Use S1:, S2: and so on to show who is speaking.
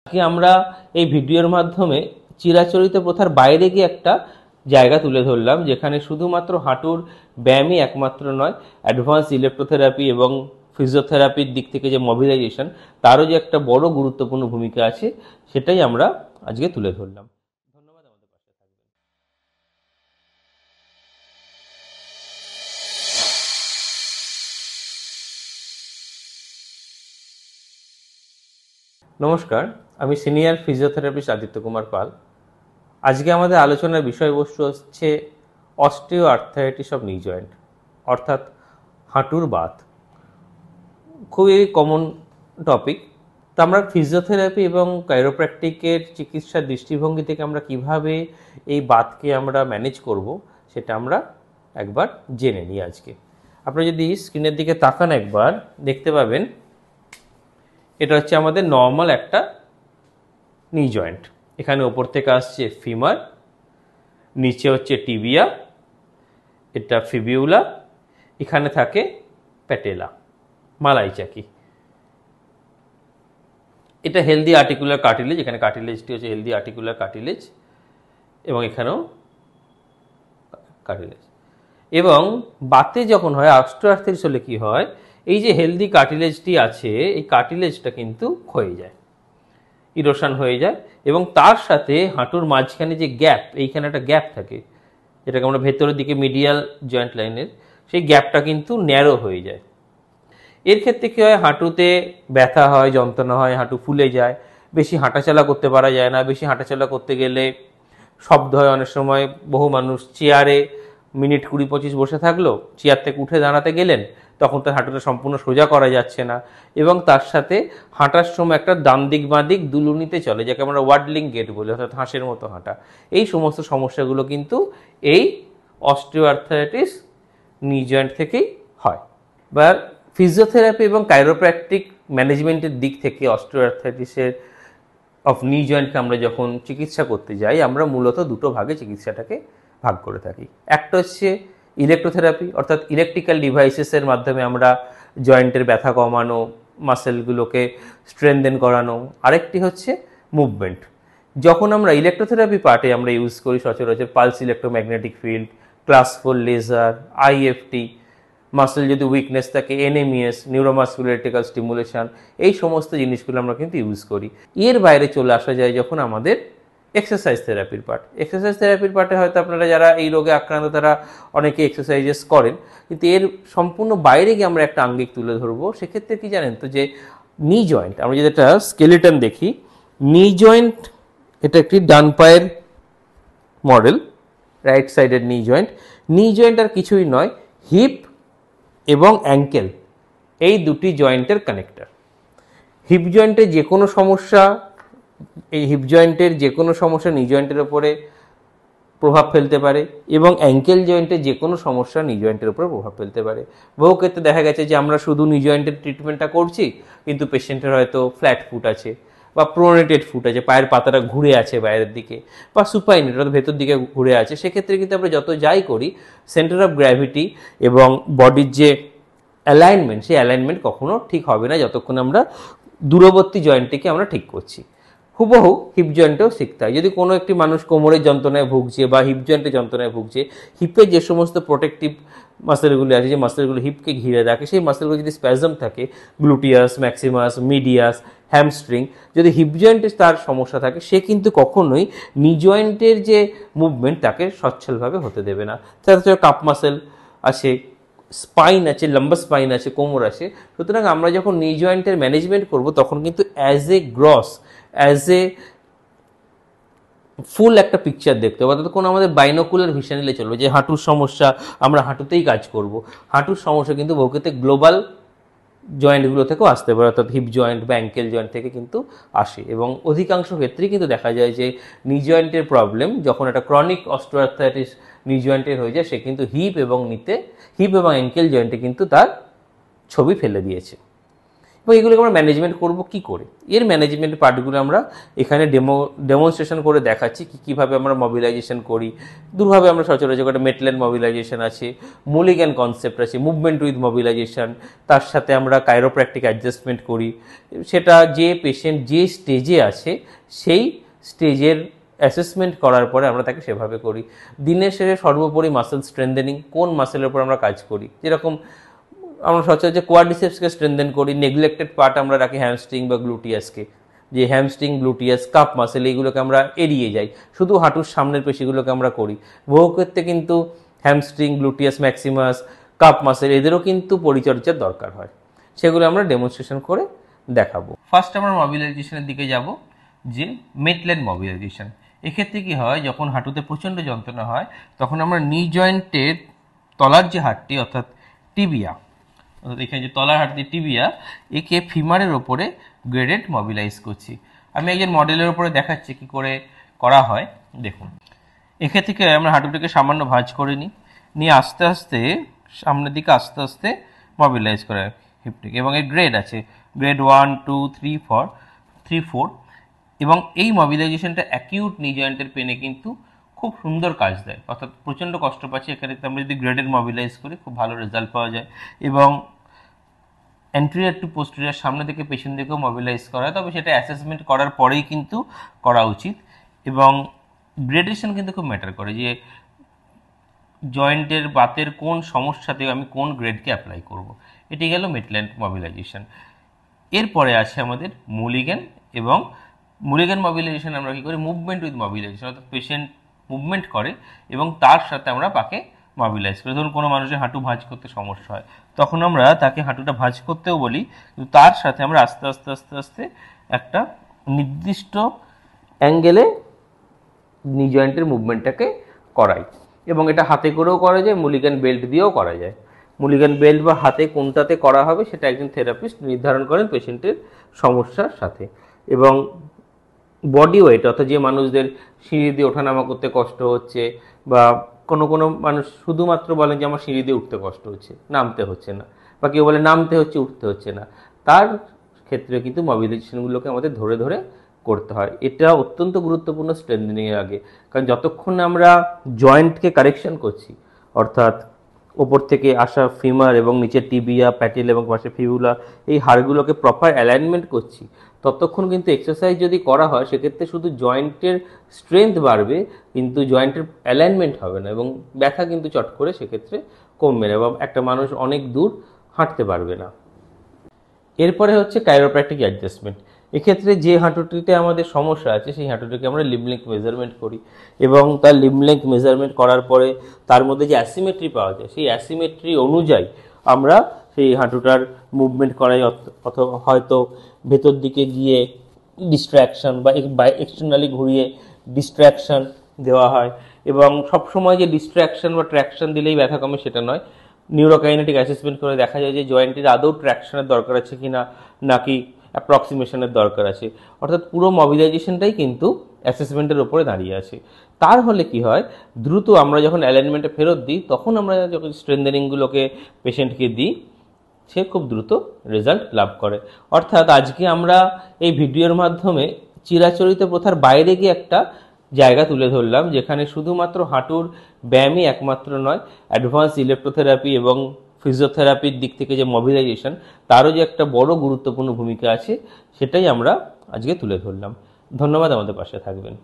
S1: আজকে আমরা এই ভিডিওর মাধ্যমে চিরাচরিত প্রথার বাইরে গিয়ে একটা জায়গা তুলে ধরলাম, যেখানে শুধুমাত্র হাঁটুর ব্যায়ামই একমাত্র নয়, অ্যাডভান্স ইলেকট্রোথেরাপি এবং ফিজিওথেরাপির দিক থেকে যে মোবিলাইজেশন, তারও যে একটা বড় গুরুত্বপূর্ণ ভূমিকা আছে, সেটাই আমরা আজকে তুলে ধরলাম। ধন্যবাদ, আমাদের পাশে থাকবেন। নমস্কার, আমি সিনিয়র ফিজিওথেরাপিস্ট আদিত্য কুমার পাল। আজকে আমাদের আলোচনার বিষয়বস্তু হচ্ছে অস্টিও আর্থারাইটিস অফ নি জয়েন্ট, অর্থাৎ হাঁটুর বাত। খুবই কমন টপিক। তো আমরা ফিজিওথেরাপি এবং কাইরোপ্র্যাকটিকের চিকিৎসার দৃষ্টিভঙ্গি থেকে আমরা কিভাবে এই বাতকে আমরা ম্যানেজ করব, সেটা আমরা একবার জেনে নিই আজকে। আপনারা যদি স্ক্রিনের দিকে তাকান একবার, দেখতে পাবেন এটা হচ্ছে আমাদের নর্মাল একটা নি জয়েন্ট। এখানে ওপর থেকে আসছে ফিমার, নিচে হচ্ছে টিবিয়া, এটা ফিবিউলা, এখানে থাকে প্যাটেলা, মালাই চাকি। এটা হেলদি আর্টিকুলার কার্টিলেজ, এখানে কার্টিলেজটি হচ্ছে হেলদি আর্টিকুলার কার্টিলেজ, এবং এখানেও কার্টিলেজ। এবং বাতে যখন হয় অস্টিওআর্থ্রাইটিস হলে কি হয়, এই যে হেলদি কার্টিলেজটি আছে, এই কার্টিলেজটা কিন্তু ক্ষয়ে যায়, ইরোশন হয়ে যায়, এবং তার সাথে হাঁটুর মাঝখানে যে গ্যাপ, এইখানে একটা গ্যাপ থাকে, যেটাকে আমরা ভেতরের দিকে মিডিয়াল জয়েন্ট লাইনের, সেই গ্যাপটা কিন্তু ন্যারো হয়ে যায়। এর ক্ষেত্রে কী হয়, হাঁটুতে ব্যথা হয়, যন্ত্রণা হয়, হাঁটু ফুলে যায়, বেশি হাঁটাচলা করতে পারা যায় না। বেশি হাঁটাচলা করতে গেলে শব্দ হয়। অনেক সময় বহু মানুষ চেয়ারে মিনিট 20-25 বসে থাকলো, চেয়ার থেকে উঠে দাঁড়াতে গেলেন, তখন তার হাঁটুটা সম্পূর্ণ সোজা করা যাচ্ছে না, এবং তার সাথে হাঁটার সময় একটা ডান দিক বাঁ দিক দুলুনিতে চলে, যাকে আমরা ওয়াডলিং গেট বলি, অর্থাৎ হাঁসের মতো হাঁটা। এই সমস্ত সমস্যাগুলো কিন্তু এই অস্টিওআর্থ্রাইটিস নি জয়েন্ট থেকেই হয়। বা ফিজিওথেরাপি এবং কাইরোপ্র্যাকটিক ম্যানেজমেন্টের দিক থেকে অস্টিওআর্থ্রাইটিসের অফ নি জয়েন্টকে আমরা যখন চিকিৎসা করতে যাই, আমরা মূলত দুটো ভাগে চিকিৎসাটাকে ভাগ করে থাকি। একটা হচ্ছে ইলেকট্রোথেরাপি, অর্থাৎ ইলেকট্রিক্যাল ডিভাইসেসের মাধ্যমে আমরা জয়েন্টের ব্যথা কমানো, মাসেলগুলোকে স্ট্রেনদেন করানো। আরেকটি হচ্ছে মুভমেন্ট। যখন আমরা ইলেকট্রোথেরাপি পার্টে আমরা ইউজ করি সচরাচর pulse electromagnetic field, class 4 laser, IFT, muscle যদি উইকনেস থাকে এনএমইএস, নিউরোমাসকুলার ইলেকট্রিক্যাল স্টিমুলেশন, এই সমস্ত জিনিসগুলো আমরা কিন্তু ইউজ করি। এর বাইরে চলে আসা যায় যখন আমাদের এক্সারসাইজ থেরাপির পার্ট। এক্সারসাইজ থেরাপির পার্টে হয়তো আপনারা যারা এই রোগে আক্রান্ত তারা অনেকে এক্সারসাইজেস করেন, কিন্তু এর সম্পূর্ণ বাইরে গিয়ে আমরা একটা আঙ্গিক তুলে ধরবো। সেক্ষেত্রে কি জানেন তো, যে নি জয়েন্ট, আমরা যদি একটা স্কেলিটন দেখি, নি জয়েন্ট এটা একটি ডান পায়ের মডেল, রাইট সাইডের নি জয়েন্ট। নি জয়েন্ট আর কিছুই নয়, হিপ এবং অ্যাঙ্কেল, এই দুটি জয়েন্টের কানেক্টর। হিপ জয়েন্টের যে কোনো সমস্যা, এই হিপ জয়েন্টের যে কোনো সমস্যা নি জয়েন্টের ওপরে প্রভাব ফেলতে পারে, এবং অ্যাঙ্কেল জয়েন্টের যে কোনো সমস্যা নি জয়েন্টের উপরে প্রভাব ফেলতে পারে। বহু ক্ষেত্রে দেখা গেছে যে আমরা শুধু নি জয়েন্টের ট্রিটমেন্টটা করছি, কিন্তু পেশেন্টের হয়তো ফ্ল্যাট ফুট আছে, বা প্রোনেটেড ফুট আছে, পায়ের পাতাটা ঘুরে আছে বাইরের দিকে, বা সুপাইনেট অর্থাৎ ভেতর দিকে ঘুরে আছে। সেক্ষেত্রে কিন্তু আমরা যত যাই করি, সেন্টার অফ গ্র্যাভিটি এবং বডির যে অ্যালাইনমেন্ট, সেই অ্যালাইনমেন্ট কখনো ঠিক হবে না যতক্ষণ আমরা দূরবর্তী জয়েন্টটিকে আমরা ঠিক করছি। হুবহু হিপ জয়েন্টেও শিখতে হয়। যদি কোনো একটি মানুষ কোমরের যন্ত্রণায় ভুগছে বা হিপ জয়েন্টের যন্ত্রণায় ভুগছে, হিপের যে সমস্ত প্রোটেক্টিভ মাসেলগুলি আছে, যে মাসেলগুলো হিপকে ঘিরে রাখে, সেই মাসেলগুলো যদি স্প্যাজম থাকে, গ্লুটিয়াস, ম্যাক্সিমাস, মিডিয়াস, হ্যামস্ট্রিং, যদি হিপ জয়েন্টে তার সমস্যা থাকে, সে কিন্তু কখনোই নি জয়েন্টের যে মুভমেন্ট তাকে সচ্ছলভাবে হতে দেবে না। তাছাড়া কাপ মাসেল আছে, স্পাইন আছে, লাম্বার স্পাইন আছে, কোমর আছে। সুতরাং আমরা যখন নি জয়েন্টের ম্যানেজমেন্ট করব, তখন কিন্তু as a gross, as a full একটা পিকচার দেখতে হবে। অর্থাৎ কোনো আমাদের বাইনোকুলার ভিশন নিলে চলবে যে হাঁটুর সমস্যা আমরা হাঁটুতেই কাজ করব। হাঁটুর সমস্যা কিন্তু বহু ক্ষেত্রে গ্লোবাল জয়েন্টগুলো থেকেও আসতে পারে, অর্থাৎ হিপ জয়েন্ট বা অ্যাঙ্কেল জয়েন্ট থেকে কিন্তু আসে। এবং অধিকাংশ ক্ষেত্রেই কিন্তু দেখা যায় যে নি জয়েন্টের প্রবলেম যখন একটা ক্রনিক অস্টিওআর্থ্রাইটিস নি জয়েন্টের হয়ে যায়, সে কিন্তু হিপ এবং অ্যাঙ্কেল জয়েন্টে কিন্তু তার ছবি ফেলে দিয়েছে। বা এগুলোকে আমরা ম্যানেজমেন্ট করব কি করে, এর ম্যানেজমেন্ট পার্টগুলো আমরা এখানে ডেমনস্ট্রেশন করে দেখাচ্ছি কীভাবে আমরা মোবিলাইজেশন করি। দুভাবে আমরা সচরাচর একটা মেটল্যান্ড মোবিলাইজেশন আছে, মুলিগান কনসেপ্ট আছে, মুভমেন্ট উইথ মোবিলাইজেশন, তার সাথে আমরা কাইরোপ্র্যাকটিক অ্যাডজাস্টমেন্ট করি। সেটা যে পেশেন্ট যে স্টেজে আছে সেই স্টেজের অ্যাসেসমেন্ট করার পরে আমরা তাকে সেভাবে করি। দিনের শেষে সর্বোপরি মাসেল স্ট্রেংথেনিং, কোন মাসেলের উপর আমরা কাজ করি, যেরকম আমরা সচরাচর কোয়াড্রিসেপসকে স্ট্রেংথেন করি, নেগলেক্টেড পার্ট আমরা রাখি হ্যামস্ট্রিং বা গ্লুটিয়াসকে, যে হ্যামস্ট্রিং, গ্লুটিয়াস, কাপ মাসেল এইগুলোকে আমরা এড়িয়ে যাই, শুধু হাঁটুর সামনের পেশিগুলোকে আমরা করি। বহু ক্ষেত্রে কিন্তু hamstring, gluteus Maximus, calf muscle এদেরও কিন্তু পরিচর্যার দরকার হয়, সেগুলো আমরা ডেমনস্ট্রেশন করে দেখাবো। ফার্স্ট আমরা মোবিলাইজেশনের দিকে যাব, যে মেটল্যান্ড মোবিলাইজেশন। এক্ষেত্রে কি হয়, যখন হাঁটুতে প্রচণ্ড যন্ত্রণা হয় তখন আমরা নি জয়েন্টের তলার যে হাড়টি অর্থাৎ টিবিয়া, অর্থাৎ এখানে যে তলার হাড়টি টিবিয়া, একে ফিমারের ওপরে গ্রেডেড মোবিলাইজ করছি। আমি একজন মডেলের ওপরে দেখাচ্ছি কি করে করা হয়। দেখুন, এক্ষেত্রে থেকে আমরা হাঁটুটাকে সামান্য ভাঁজ করে নিয়ে আস্তে আস্তে সামনের দিকে আস্তে আস্তে মোবিলাইজ করা হয় হিপটিকে, এবং এর গ্রেড আছে, গ্রেড 1, 2, 3, 4, এবং এই মোবিলাইজেশনটা অ্যাকিউট নি জয়েন্টের পেনে কিন্তু খুব সুন্দর কাজ দেয়। অর্থাৎ প্রচণ্ড কষ্ট পাচ্ছি, এখানে আমরা যদি গ্রেডেড মোবিলাইজ করি খুব ভালো রেজাল্ট পাওয়া যায়। এবং অ্যান্টেরিয়র টু পোস্টেরিয়র, সামনে থেকে পেছন দিকেও মোবিলাইজ করা হয়, তবে সেটা অ্যাসেসমেন্ট করার পরেই কিন্তু করা উচিত। এবং গ্রেডেশন কিন্তু খুব ম্যাটার করে, যে জয়েন্টের বাতের কোন সমস্যাতে আমি কোন গ্রেডকে অ্যাপ্লাই করব। এটি গেল মেটল্যান্ড মোবিলাইজেশন। এরপরে আছে আমাদের মুলিগান, এবং মুলিগান মোবিলাইজেশন আমরা কী করি, মুভমেন্ট উইথ মোবিলাইজেশন, অর্থাৎ পেশেন্ট মুভমেন্ট করে এবং তার সাথে আমরা পাকে মোবিলাইজ করি। ধরুন কোনো মানুষের হাঁটু ভাঁজ করতে সমস্যা হয়, তখন আমরা তাকে হাঁটুটা ভাঁজ করতেও বলি, কিন্তু তার সাথে আমরা আস্তে আস্তে আস্তে আস্তে একটা নির্দিষ্ট অ্যাঙ্গেলে নি জয়েন্টের মুভমেন্টটাকে করাই। এবং এটা হাতে করেও করা যায়, মুলিগান বেল্ট দিয়েও করা যায়। মুলিগান বেল্ট বা হাতে কোনটাতে করা হবে সেটা একজন থেরাপিস্ট নির্ধারণ করেন পেশেন্টের সমস্যার সাথে। এবং বডি ওয়েট, অর্থাৎ যে মানুষদের সিঁড়ি দিয়ে ওঠানামা করতে কষ্ট হচ্ছে, বা কোনো কোনো মানুষ শুধুমাত্র বলেন যে আমার সিঁড়ি দিয়ে উঠতে কষ্ট হচ্ছে, নামতে হচ্ছে না, বা কেউ বলে নামতে হচ্ছে উঠতে হচ্ছে না, তার ক্ষেত্রে কিন্তু মোবিলাইজেশনগুলোকে আমাদের ধরে ধরে করতে হয়। এটা অত্যন্ত গুরুত্বপূর্ণ স্ট্রেংথেনিংয়ের আগে, কারণ যতক্ষণ আমরা জয়েন্টকে কারেকশন করছি, অর্থাৎ ওপর থেকে আসা ফিমার এবং নিচের টিবিয়া, প্যাটেল এবং পাশে ফিবুলা, এই হাড়গুলোকে প্রপার অ্যালাইনমেন্ট করছি, ততক্ষণ কিন্তু এক্সারসাইজ যদি করা হয় সেক্ষেত্রে শুধু জয়েন্টের স্ট্রেংথ বাড়বে, কিন্তু জয়েন্টের অ্যালাইনমেন্ট হবে না, এবং ব্যথা কিন্তু চট করে সেক্ষেত্রে কমবে না, এবং একটা মানুষ অনেক দূর হাঁটতে পারবে না। এরপরে হচ্ছে কাইরোপ্র্যাকটিক অ্যাডজাস্টমেন্ট। এক্ষেত্রে যে হাঁটুটিতে আমাদের সমস্যা আছে সেই হাঁটুটিকে আমরা লিম্ব লেংথ মেজারমেন্ট করি, এবং তার লিম্ব লেংথ মেজারমেন্ট করার পরে তার মধ্যে যে অ্যাসিমেট্রি পাওয়া যায় সেই অ্যাসিমেট্রি অনুযায়ী আমরা সেই হাঁটুটার মুভমেন্ট করাই, অথবা হয়তো ভেতর দিকে গিয়ে ডিস্ট্র্যাকশন বা এক্সটার্নালি ঘুরিয়ে ডিস্ট্র্যাকশন দেওয়া হয়। এবং সবসময় যে ডিস্ট্র্যাকশন বা ট্র্যাকশন দিলেই ব্যথা কমে সেটা নয়, নিউরোকাইনেটিক অ্যাসেসমেন্ট করে দেখা যায় যে জয়েন্টের আদৌ ট্র্যাকশনের দরকার আছে কিনা, নাকি অ্যাপ্রক্সিমেশনের দরকার আছে। অর্থাৎ পুরো মোবিলাইজেশনটাই কিন্তু অ্যাসেসমেন্টের ওপরে দাঁড়িয়ে আছে। তার হলে কি হয়, দ্রুত আমরা যখন অ্যালাইনমেন্টে ফেরত দিই, তখন আমরা যখন স্ট্রেংথেনিংগুলোকে পেশেন্টকে দিই, সে খুব দ্রুত রেজাল্ট লাভ করে। অর্থাৎ আজকে আমরা এই ভিডিওর মাধ্যমে চিরাচরিত প্রথার বাইরে গিয়ে একটা জায়গা তুলে ধরলাম, যেখানে শুধুমাত্র হাঁটুর ব্যায়ামই একমাত্র নয়, অ্যাডভান্স ইলেকট্রোথেরাপি এবং ফিজিওথেরাপির দিক থেকে যে মোবিলাইজেশন, তারও যে একটা বড় গুরুত্বপূর্ণ ভূমিকা আছে, সেটাই আমরা আজকে তুলে ধরলাম। ধন্যবাদ, আমাদের পাশে থাকবেন।